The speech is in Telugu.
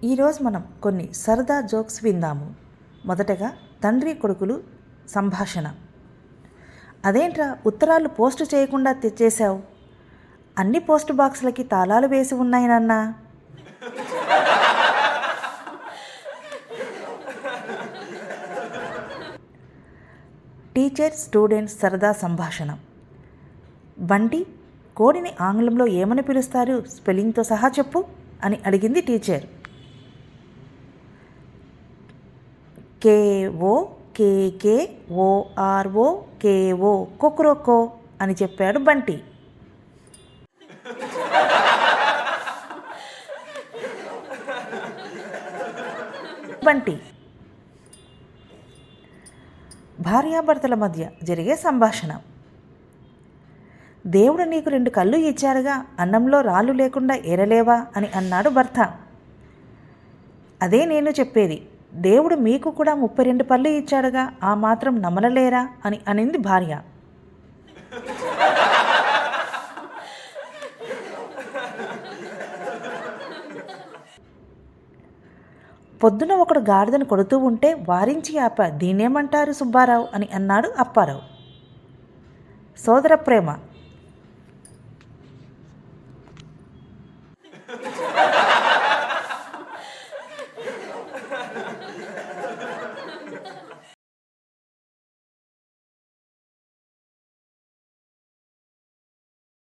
ఈరోజు మనం కొన్ని సరదా జోక్స్ విందాము. మొదటగా తండ్రి కొడుకులు సంభాషణ. అదేంట్రా ఉత్తరాలు పోస్ట్ చేయకుండా తెచ్చేశావు? అన్ని పోస్ట్ బాక్సులకి తాళాలు వేసి ఉన్నాయి నాన్నా. టీచర్ స్టూడెంట్స్ సరదా సంభాషణ. బంటి, కోడిని ఆంగ్లంలో ఏమని పిలుస్తారు? స్పెల్లింగ్తో సహా చెప్పు అని అడిగింది టీచర్. కేఓ కేకే ఓఆర్ఓ కేఓ కొక్రోకో అని చెప్పాడు బంటి. బంటి. భార్యాభర్తల మధ్య జరిగే సంభాషణ. దేవుడు నీకు 2 కళ్ళు ఇచ్చారుగా, అన్నంలో రాళ్ళు లేకుండా ఏరలేవా అని అన్నాడు భర్త. అదే నేను చెప్పేది, దేవుడు మీకు కూడా 32 పళ్ళు ఇచ్చాడుగా, ఆ మాత్రం నమ్మలలేరా అని అనింది భార్య. పొద్దున ఒకడు గాడిదను కొడుతూ ఉంటే వారించి దీన్నేమంటారు సుబ్బారావు అని అన్నాడు అప్పారావు. సోదర ప్రేమ